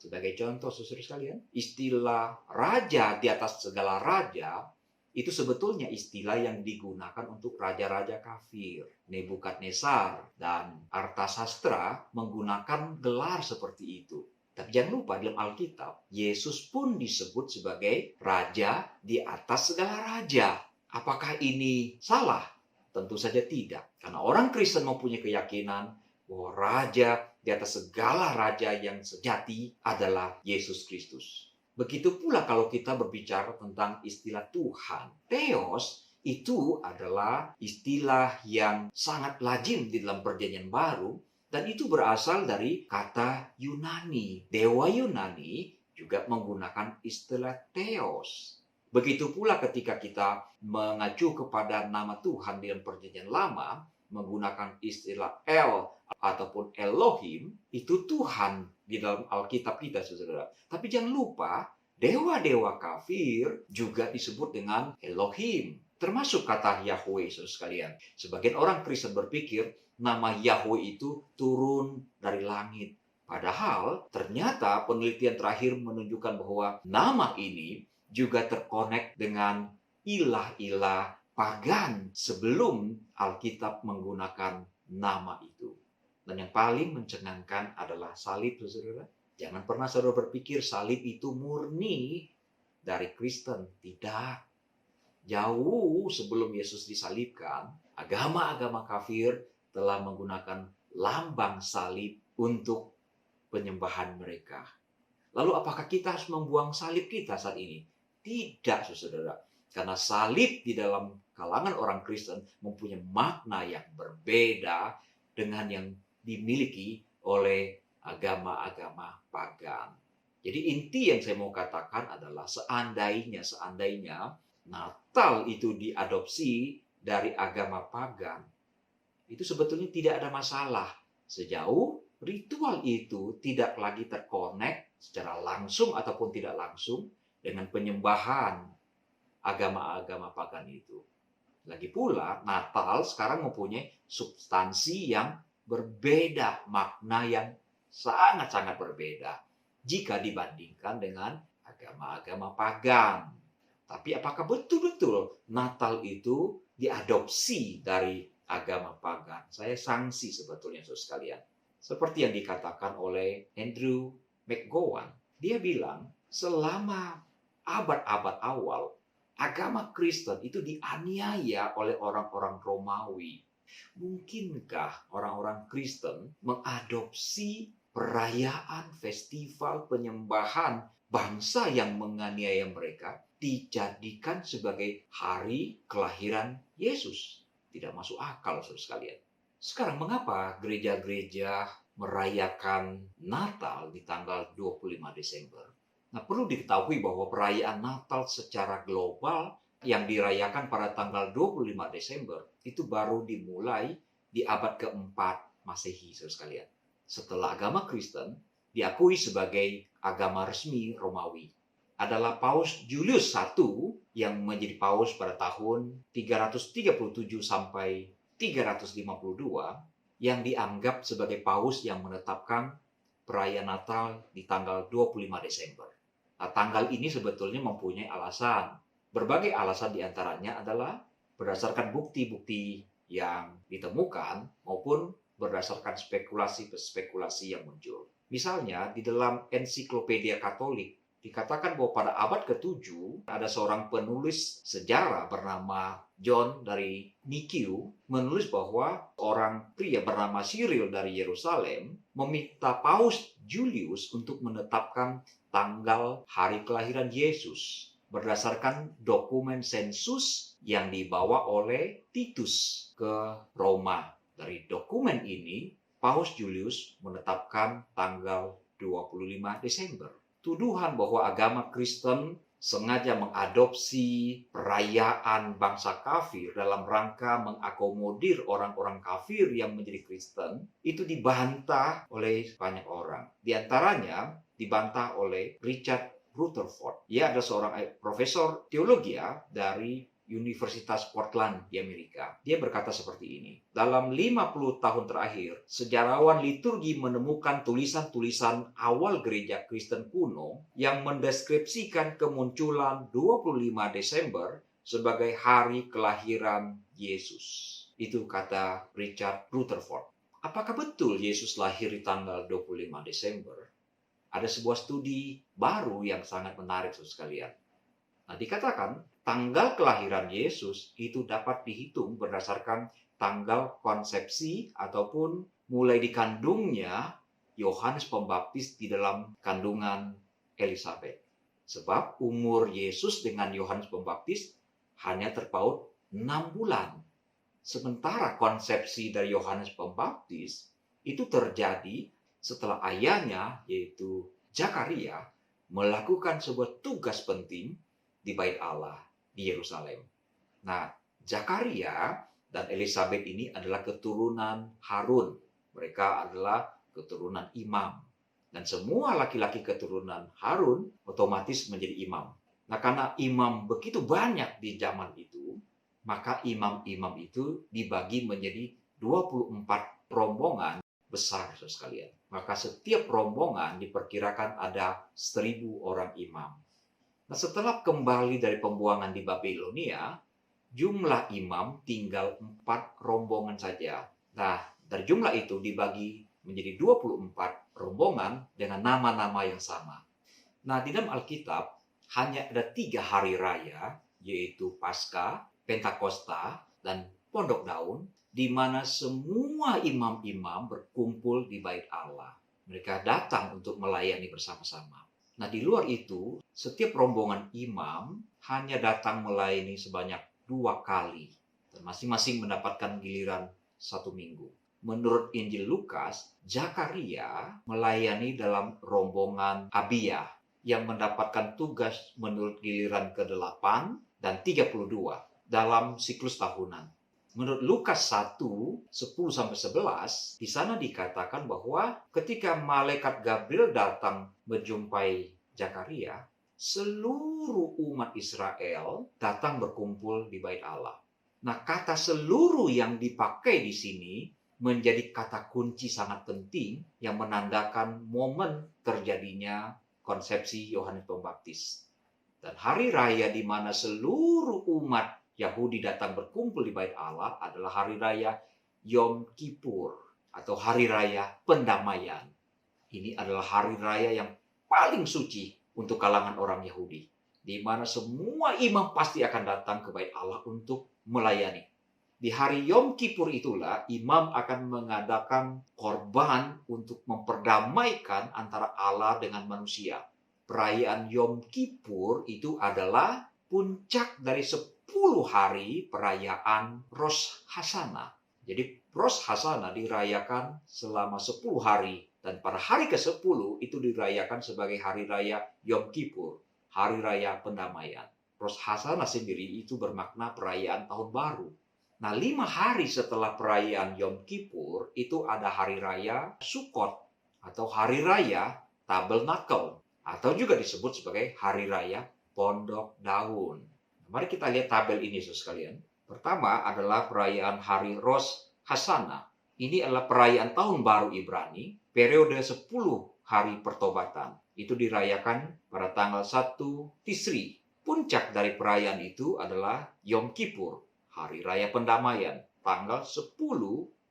Sebagai contoh, saudara sekalian, istilah raja di atas segala raja itu sebetulnya istilah yang digunakan untuk raja-raja kafir. Nebukadnezar dan Artasastra menggunakan gelar seperti itu. Tapi jangan lupa dalam Alkitab, Yesus pun disebut sebagai raja di atas segala raja. Apakah ini salah? Tentu saja tidak. Karena orang Kristen mempunyai keyakinan bahwa raja di atas segala raja yang sejati adalah Yesus Kristus. Begitu pula kalau kita berbicara tentang istilah Tuhan. Theos itu adalah istilah yang sangat lazim di dalam Perjanjian Baru. Dan itu berasal dari kata Yunani. Dewa Yunani juga menggunakan istilah Theos. Begitu pula ketika kita mengacu kepada nama Tuhan dalam Perjanjian Lama, menggunakan istilah El ataupun Elohim, itu Tuhan di dalam Alkitab kita, saudara. Tapi jangan lupa, dewa-dewa kafir juga disebut dengan Elohim. termasuk kata Yahweh, saudara sekalian. Sebagian orang Kristen berpikir nama Yahweh itu turun dari langit. Padahal ternyata penelitian terakhir menunjukkan bahwa nama ini juga terkonek dengan ilah-ilah pagan sebelum Alkitab menggunakan nama itu. Dan yang paling mencengangkan adalah salib, saudara. Jangan pernah saudara berpikir salib itu murni dari Kristen. Tidak. Jauh sebelum Yesus disalibkan, agama-agama kafir telah menggunakan lambang salib untuk penyembahan mereka. Lalu apakah kita harus membuang salib kita saat ini? Tidak, saudara. Karena salib di dalam kalangan orang Kristen mempunyai makna yang berbeda dengan yang dimiliki oleh agama-agama pagan. Jadi inti yang saya mau katakan adalah seandainya Natal itu diadopsi dari agama pagan, itu sebetulnya tidak ada masalah sejauh ritual itu tidak lagi terkonek secara langsung ataupun tidak langsung dengan penyembahan agama-agama pagan itu. Lagi pula, Natal sekarang mempunyai substansi yang berbeda, makna yang sangat-sangat berbeda jika dibandingkan dengan agama-agama pagan. Tapi apakah betul-betul Natal itu diadopsi dari agama pagan? Saya sangsi sebetulnya, saudara sekalian. Seperti yang dikatakan oleh Andrew McGowan. Dia bilang, selama abad-abad awal, agama Kristen itu dianiaya oleh orang-orang Romawi. Mungkinkah orang-orang Kristen mengadopsi perayaan, festival, penyembahan bangsa yang menganiaya mereka dijadikan sebagai hari kelahiran Yesus? Tidak masuk akal, saudara sekalian. Sekarang mengapa gereja-gereja merayakan Natal di tanggal 25 Desember? Nah, perlu diketahui bahwa perayaan Natal secara global yang dirayakan pada tanggal 25 Desember itu baru dimulai di abad keempat Masehi, saudara sekalian. Setelah agama Kristen diakui sebagai agama resmi Romawi. Adalah Paus Julius I yang menjadi paus pada tahun 337 sampai 352 yang dianggap sebagai paus yang menetapkan perayaan Natal di tanggal 25 Desember. Nah, tanggal ini sebetulnya mempunyai alasan. Berbagai alasan diantaranya adalah berdasarkan bukti-bukti yang ditemukan maupun berdasarkan spekulasi-spekulasi yang muncul. Misalnya, di dalam ensiklopedia Katolik, dikatakan bahwa pada abad ke-7 ada seorang penulis sejarah bernama John dari Nikiu menulis bahwa orang pria bernama Cyril dari Yerusalem meminta Paus Julius untuk menetapkan tanggal hari kelahiran Yesus berdasarkan dokumen sensus yang dibawa oleh Titus ke Roma. Dari dokumen ini, Paus Julius menetapkan tanggal 25 Desember. Tuduhan bahwa agama Kristen sengaja mengadopsi perayaan bangsa kafir dalam rangka mengakomodir orang-orang kafir yang menjadi Kristen itu dibantah oleh banyak orang. Di antaranya dibantah oleh Richard Rutherford. Ia adalah seorang profesor teologi dari Universitas Portland di Amerika. Dia berkata seperti ini. Dalam 50 tahun terakhir, sejarawan liturgi menemukan tulisan-tulisan awal gereja Kristen kuno yang mendeskripsikan kemunculan 25 Desember sebagai hari kelahiran Yesus. Itu kata Richard Rutherford. Apakah betul Yesus lahir di tanggal 25 Desember? Ada sebuah studi baru yang sangat menarik, saudara sekalian. Nah, dikatakan tanggal kelahiran Yesus itu dapat dihitung berdasarkan tanggal konsepsi ataupun mulai dikandungnya Yohanes Pembaptis di dalam kandungan Elizabeth. Sebab umur Yesus dengan Yohanes Pembaptis hanya terpaut 6 bulan. Sementara konsepsi dari Yohanes Pembaptis itu terjadi setelah ayahnya, yaitu Zakaria, melakukan sebuah tugas penting di Bait Allah di Yerusalem. Nah, Zakaria dan Elizabeth ini adalah keturunan Harun. Mereka adalah keturunan imam. Dan semua laki-laki keturunan Harun otomatis menjadi imam. Nah, karena imam begitu banyak di zaman itu, maka imam-imam itu dibagi menjadi 24 rombongan besar, saudara sekalian. Maka setiap rombongan diperkirakan ada 1.000 orang imam. Nah, setelah kembali dari pembuangan di Babilonia, jumlah imam tinggal 4 rombongan saja. Nah, dari jumlah itu dibagi menjadi 24 rombongan dengan nama-nama yang sama. Nah, di dalam Alkitab hanya ada 3 hari raya, yaitu Paskah, Pentakosta, dan Pondok Daun, di mana semua imam-imam berkumpul di Bait Allah. Mereka datang untuk melayani bersama-sama. Nah, di luar itu, setiap rombongan imam hanya datang melayani sebanyak 2 kali. Dan masing-masing mendapatkan giliran 1 minggu. Menurut Injil Lukas, Zakaria melayani dalam rombongan Abia yang mendapatkan tugas menurut giliran ke-8 dan 32 dalam siklus tahunan. Menurut Lukas 1, 10-11, di sana dikatakan bahwa ketika malaikat Gabriel datang menjumpai Zakaria, seluruh umat Israel datang berkumpul di Bait Allah. Nah, kata seluruh yang dipakai di sini menjadi kata kunci sangat penting yang menandakan momen terjadinya konsepsi Yohanes Pembaptis. Dan hari raya di mana seluruh umat Yahudi datang berkumpul di Bait Allah adalah hari raya Yom Kippur atau hari raya pendamaian. Ini adalah hari raya yang paling suci untuk kalangan orang Yahudi, di mana semua imam pasti akan datang ke Bait Allah untuk melayani. Di hari Yom Kippur itulah imam akan mengadakan korban untuk memperdamaikan antara Allah dengan manusia. Perayaan Yom Kippur itu adalah puncak dari 10 hari perayaan Rosh Hashanah. Jadi Rosh Hashanah dirayakan selama 10 hari. Dan pada hari ke-10 itu dirayakan sebagai hari raya Yom Kippur, hari raya pendamaian. Rosh Hashanah sendiri itu bermakna perayaan tahun baru. Nah, 5 hari setelah perayaan Yom Kippur itu ada hari raya Sukkot atau hari raya Tabernakel atau juga disebut sebagai hari raya Pondok Daun. Mari kita lihat tabel ini, saudara sekalian. Pertama adalah perayaan hari Rosh Hashanah. Ini adalah perayaan tahun baru Ibrani, periode 10 hari pertobatan. Itu dirayakan pada tanggal 1 Tisri. Puncak dari perayaan itu adalah Yom Kippur, hari raya pendamaian, tanggal 10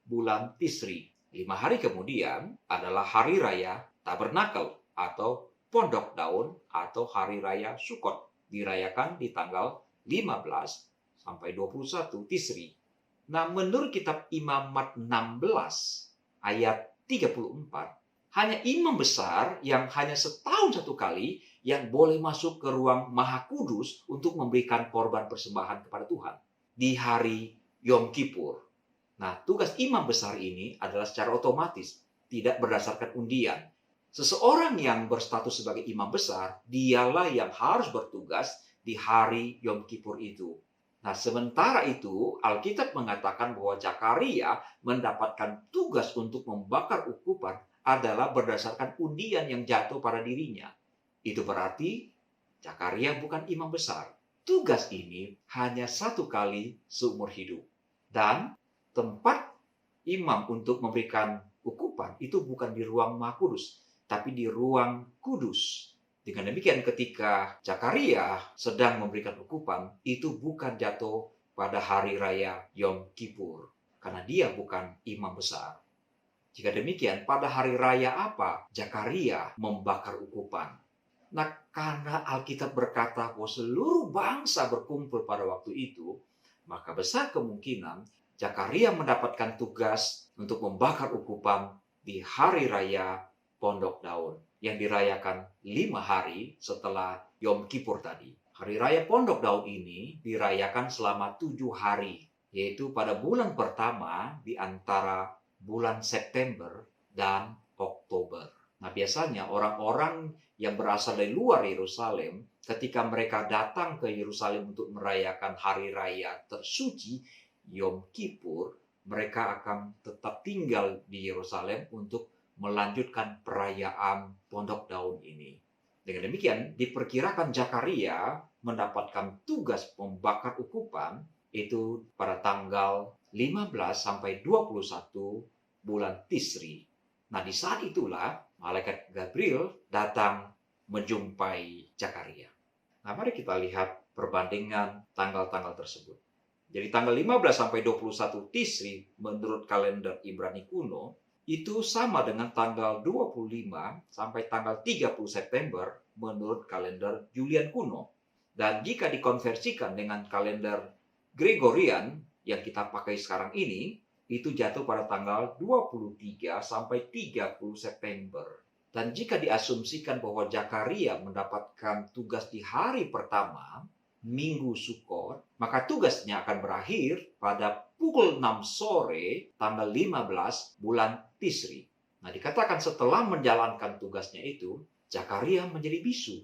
bulan Tisri. 5 hari kemudian adalah hari raya Tabernakel atau Pondok Daun atau hari raya Sukkot, dirayakan di tanggal 15 sampai 21 Tisri. Nah, menurut kitab Imamat 16 ayat 34, hanya imam besar yang hanya setahun 1 kali yang boleh masuk ke ruang Maha Kudus untuk memberikan korban persembahan kepada Tuhan di hari Yom Kippur. Nah, tugas imam besar ini adalah secara otomatis, tidak berdasarkan undian. Seseorang yang berstatus sebagai imam besar, dialah yang harus bertugas di hari Yom Kippur itu. Nah, sementara itu, Alkitab mengatakan bahwa Zakaria mendapatkan tugas untuk membakar ukupan adalah berdasarkan undian yang jatuh pada dirinya. Itu berarti Zakaria bukan imam besar. Tugas ini hanya 1 kali seumur hidup. Dan tempat imam untuk memberikan ukupan itu bukan di ruang Maha Kudus, tapi di ruang kudus. Dengan demikian ketika Zakaria sedang memberikan ukupan, itu bukan jatuh pada hari raya Yom Kippur, karena dia bukan imam besar. Jika demikian, pada hari raya apa Zakaria membakar ukupan? Nah, karena Alkitab berkata bahwa seluruh bangsa berkumpul pada waktu itu, maka besar kemungkinan Zakaria mendapatkan tugas untuk membakar ukupan di hari raya Pondok Daun yang dirayakan 5 hari setelah Yom Kippur tadi. Hari raya Pondok Daun ini dirayakan selama 7 hari, yaitu pada bulan pertama di antara bulan September dan Oktober. Nah, biasanya orang-orang yang berasal dari luar Yerusalem, ketika mereka datang ke Yerusalem untuk merayakan hari raya tersuci Yom Kippur, mereka akan tetap tinggal di Yerusalem untuk melanjutkan perayaan Pondok Daun ini. Dengan demikian, diperkirakan Zakaria mendapatkan tugas membakar ukupan itu pada tanggal 15 sampai 21 bulan Tisri. Nah, di saat itulah malaikat Gabriel datang menjumpai Zakaria. Nah, mari kita lihat perbandingan tanggal-tanggal tersebut. Jadi tanggal 15 sampai 21 Tisri menurut kalender Ibrani kuno itu sama dengan tanggal 25 sampai tanggal 30 September menurut kalender Julian kuno. Dan jika dikonversikan dengan kalender Gregorian yang kita pakai sekarang ini, itu jatuh pada tanggal 23 sampai 30 September. Dan jika diasumsikan bahwa Zakaria mendapatkan tugas di hari pertama, Minggu Sukkot, maka tugasnya akan berakhir pada pukul 6 sore tanggal 15 bulan Tisri. Nah, dikatakan setelah menjalankan tugasnya itu, Zakaria menjadi bisu.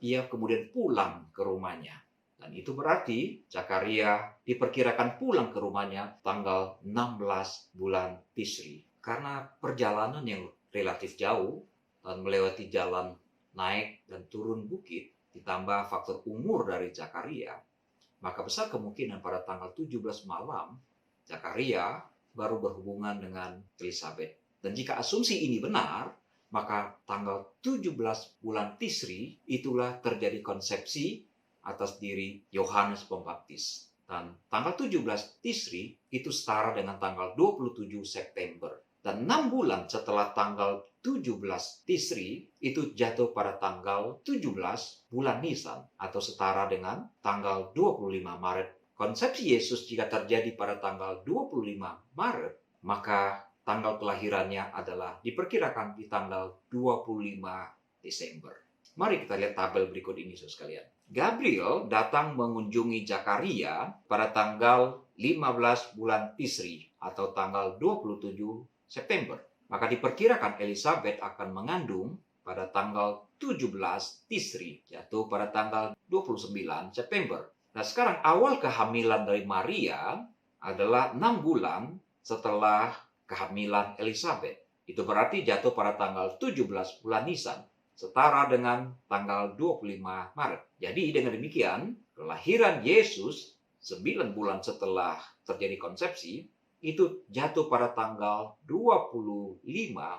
Ia kemudian pulang ke rumahnya. Dan itu berarti Zakaria diperkirakan pulang ke rumahnya tanggal 16 bulan Tisri. Karena perjalanan yang relatif jauh dan melewati jalan naik dan turun bukit, ditambah faktor umur dari Zakaria, maka besar kemungkinan pada tanggal 17 malam, Zakaria baru berhubungan dengan Elizabeth. Dan jika asumsi ini benar, maka tanggal 17 bulan Tisri itulah terjadi konsepsi atas diri Yohanes Pembaptis. Dan tanggal 17 Tisri itu setara dengan tanggal 27 September. Dan 6 bulan setelah tanggal 17 Tisri itu jatuh pada tanggal 17 bulan Nisan atau setara dengan tanggal 25 Maret. Konsepsi Yesus jika terjadi pada tanggal 25 Maret, maka tanggal kelahirannya adalah diperkirakan di tanggal 25 Desember. Mari kita lihat tabel berikut ini, saudara sekalian. Gabriel datang mengunjungi Zakaria pada tanggal 15 bulan Tisri atau tanggal 27 September. Maka diperkirakan Elizabeth akan mengandung pada tanggal 17 Tisri, yaitu pada tanggal 29 September. Nah, sekarang awal kehamilan dari Maria adalah 6 bulan setelah kehamilan Elizabeth. Itu berarti jatuh pada tanggal 17 bulan Nisan, setara dengan tanggal 25 Maret. Jadi dengan demikian, kelahiran Yesus 9 bulan setelah terjadi konsepsi, itu jatuh pada tanggal 25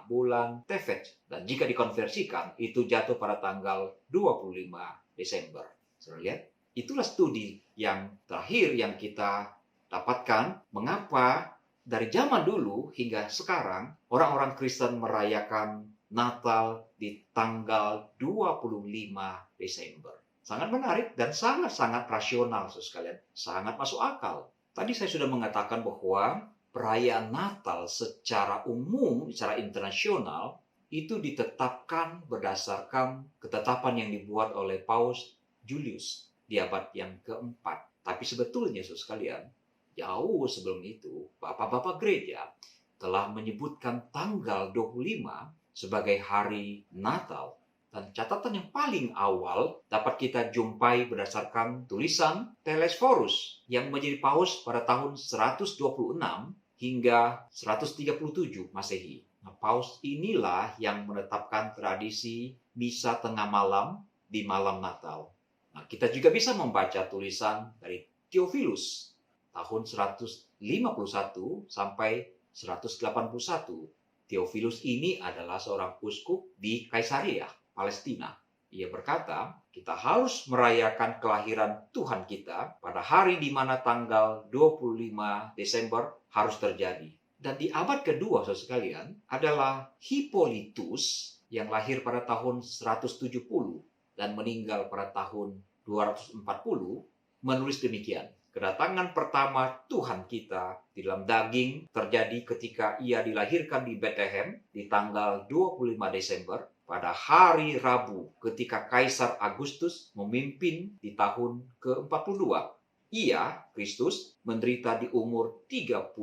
bulan Tevet. Dan jika dikonversikan, itu jatuh pada tanggal 25 Desember. Sudah lihat? Itulah studi yang terakhir yang kita dapatkan mengapa dari zaman dulu hingga sekarang orang-orang Kristen merayakan Natal di tanggal 25 Desember. Sangat menarik dan sangat-sangat rasional, saudara sekalian. Sangat masuk akal. Tadi saya sudah mengatakan bahwa perayaan Natal secara umum, secara internasional, itu ditetapkan berdasarkan ketetapan yang dibuat oleh Paus Julius di abad yang keempat. Tapi sebetulnya, saudara sekalian, jauh sebelum itu, bapak-bapak gereja telah menyebutkan tanggal 25 sebagai hari Natal. Dan catatan yang paling awal dapat kita jumpai berdasarkan tulisan Telesphorus yang menjadi paus pada tahun 126 hingga 137 Masehi. Nah, paus inilah yang menetapkan tradisi misa tengah malam di malam Natal. Nah, kita juga bisa membaca tulisan dari Theophilus tahun 151 sampai 181. Theophilus ini adalah seorang uskup di Kaisarea, Palestina. Ia berkata, kita harus merayakan kelahiran Tuhan kita pada hari di mana tanggal 25 Desember harus terjadi. Dan di abad kedua, saudara sekalian, adalah Hippolytus yang lahir pada tahun 170 dan meninggal pada tahun 240, menulis demikian. Kedatangan pertama Tuhan kita di dalam daging terjadi ketika ia dilahirkan di Bethlehem di tanggal 25 Desember pada hari Rabu ketika Kaisar Agustus memimpin di tahun ke-42. Ia, Kristus, menderita di umur 33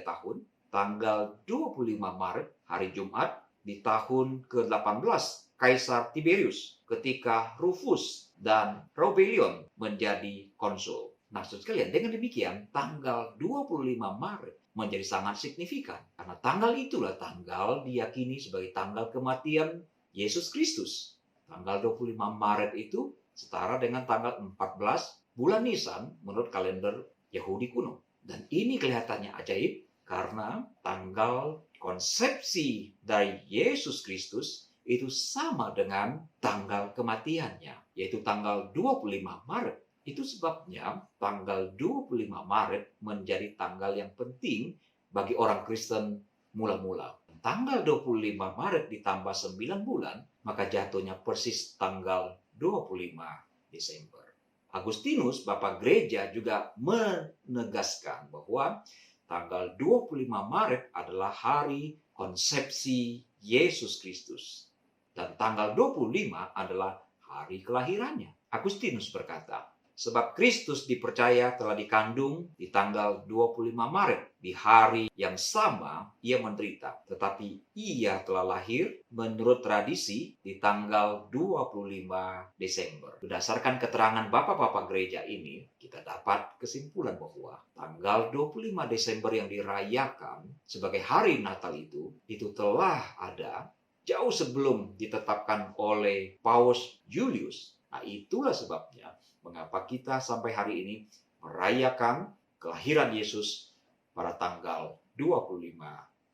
tahun, tanggal 25 Maret, hari Jumat, di tahun ke-18 Kaisar Tiberius ketika Rufus dan Robelion menjadi konsul. Nah, saudara sekalian, dengan demikian, tanggal 25 Maret menjadi sangat signifikan. Karena tanggal itulah tanggal diyakini sebagai tanggal kematian Yesus Kristus. Tanggal 25 Maret itu setara dengan tanggal 14 bulan Nisan menurut kalender Yahudi kuno. Dan ini kelihatannya ajaib karena tanggal konsepsi dari Yesus Kristus itu sama dengan tanggal kematiannya, yaitu tanggal 25 Maret. Itu sebabnya tanggal 25 Maret menjadi tanggal yang penting bagi orang Kristen mula-mula. Tanggal 25 Maret ditambah 9 bulan, maka jatuhnya persis tanggal 25 Desember. Agustinus, Bapak Gereja, juga menegaskan bahwa tanggal 25 Maret adalah hari konsepsi Yesus Kristus. Dan tanggal 25 adalah hari kelahirannya. Agustinus berkata, sebab Kristus dipercaya telah dikandung di tanggal 25 Maret. Di hari yang sama ia menderita. Tetapi ia telah lahir menurut tradisi di tanggal 25 Desember. Berdasarkan keterangan Bapak-Bapak gereja ini, kita dapat kesimpulan bahwa tanggal 25 Desember yang dirayakan sebagai hari Natal itu telah ada jauh sebelum ditetapkan oleh Paus Julius. Nah, itulah sebabnya mengapa kita sampai hari ini merayakan kelahiran Yesus pada tanggal 25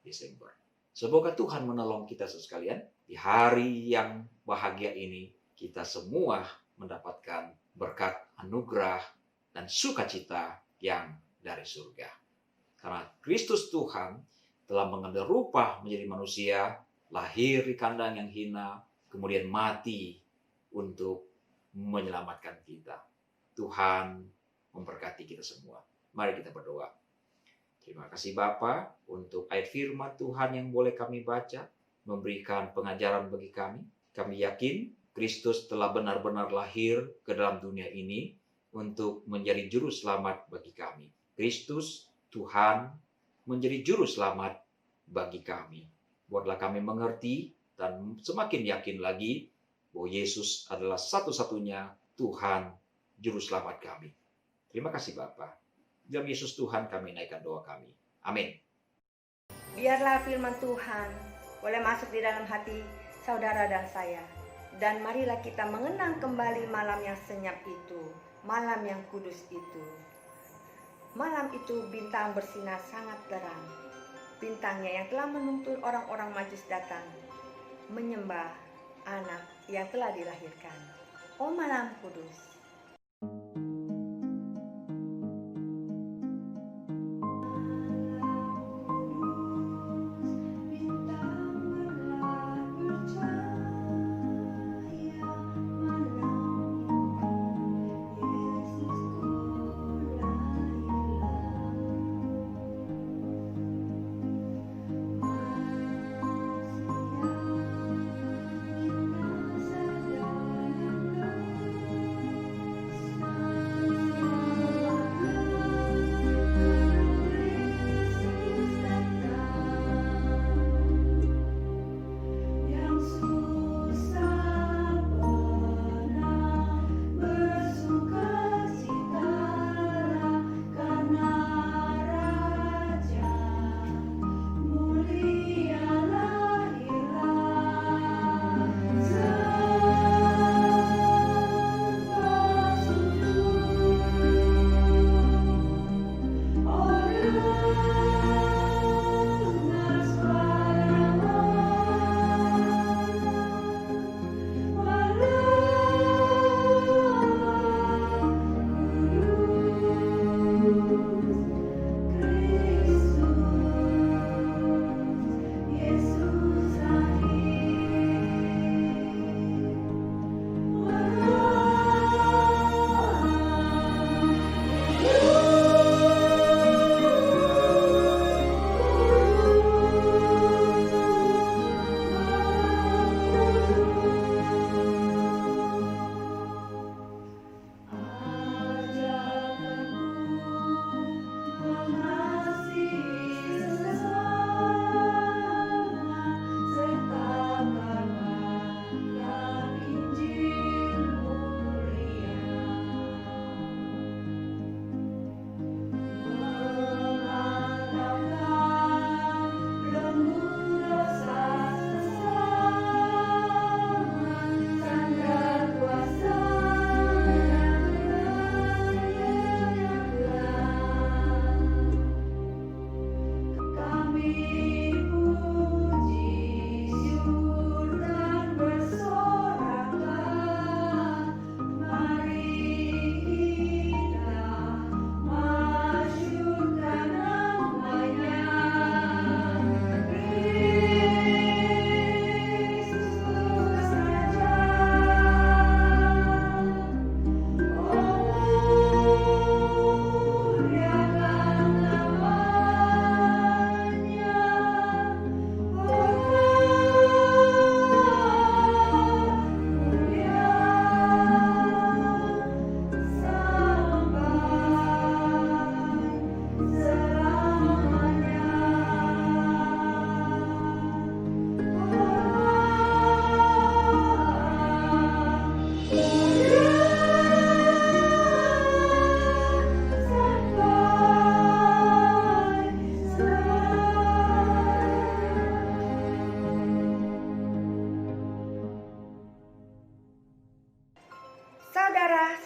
Desember. Semoga Tuhan menolong kita sekalian. Di hari yang bahagia ini, kita semua mendapatkan berkat anugerah dan sukacita yang dari surga. Karena Kristus Tuhan telah mengambil rupa menjadi manusia, lahir di kandang yang hina, kemudian mati untuk menyelamatkan kita. Tuhan memberkati kita semua. Mari kita berdoa. Terima kasih Bapa untuk ayat firman Tuhan yang boleh kami baca, memberikan pengajaran bagi kami. Kami yakin Kristus telah benar-benar lahir ke dalam dunia ini untuk menjadi juru selamat bagi kami. Kristus, Tuhan, menjadi juru selamat bagi kami. Buatlah kami mengerti dan semakin yakin lagi bahwa Yesus adalah satu-satunya Tuhan Juru Selamat kami. Terima kasih Bapa. Dalam Yesus Tuhan kami naikkan doa kami. Amin. Biarlah firman Tuhan boleh masuk di dalam hati saudara dan saya. Dan marilah kita mengenang kembali malam yang senyap itu, malam yang kudus itu. Malam itu bintang bersinar sangat terang. Bintangnya yang telah menuntun orang-orang Majus datang menyembah anak yang telah dilahirkan. Oh malam kudus.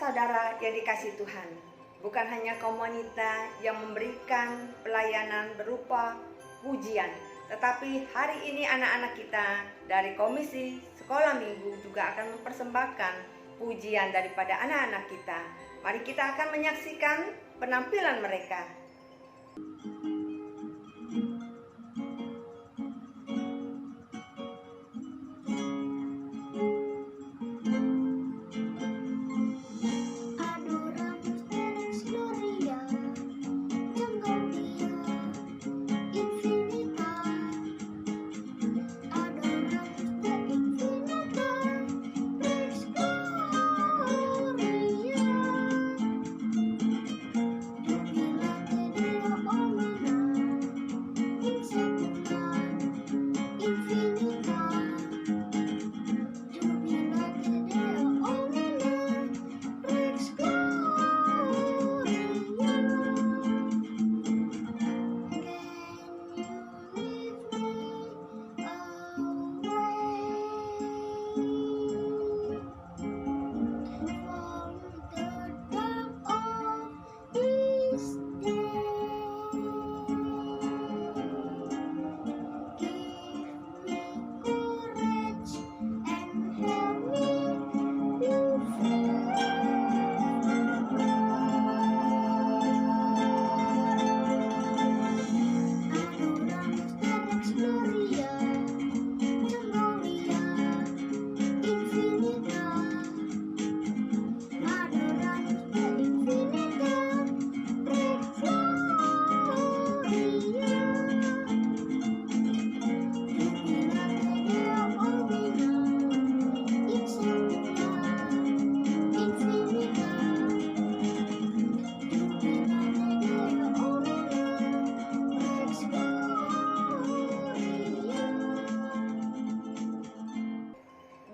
saudara-saudara yang dikasihi Tuhan, bukan hanya kaum wanita yang memberikan pelayanan berupa pujian, tetapi hari ini anak-anak kita dari Komisi Sekolah Minggu juga akan mempersembahkan pujian daripada anak-anak kita. Mari kita akan menyaksikan penampilan mereka.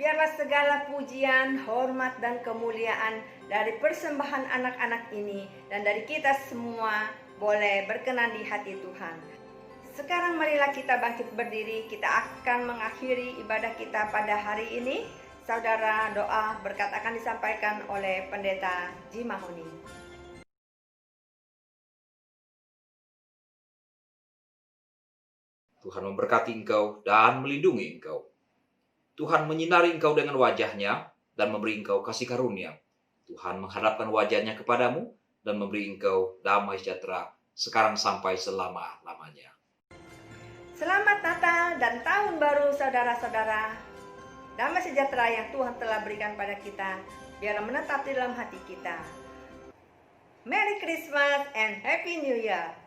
Biarlah segala pujian, hormat, dan kemuliaan dari persembahan anak-anak ini dan dari kita semua boleh berkenan di hati Tuhan. Sekarang marilah kita bangkit berdiri, kita akan mengakhiri ibadah kita pada hari ini. Saudara, doa berkat akan disampaikan oleh Pendeta Ji Mahoni. Tuhan memberkati engkau dan melindungi engkau. Tuhan menyinari engkau dengan wajah-Nya dan memberi engkau kasih karunia. Tuhan menghadapkan wajah-Nya kepadamu dan memberi engkau damai sejahtera sekarang sampai selama-lamanya. Selamat Natal dan Tahun Baru saudara-saudara. Damai sejahtera yang Tuhan telah berikan pada kita, biarlah menetap di dalam hati kita. Merry Christmas and Happy New Year.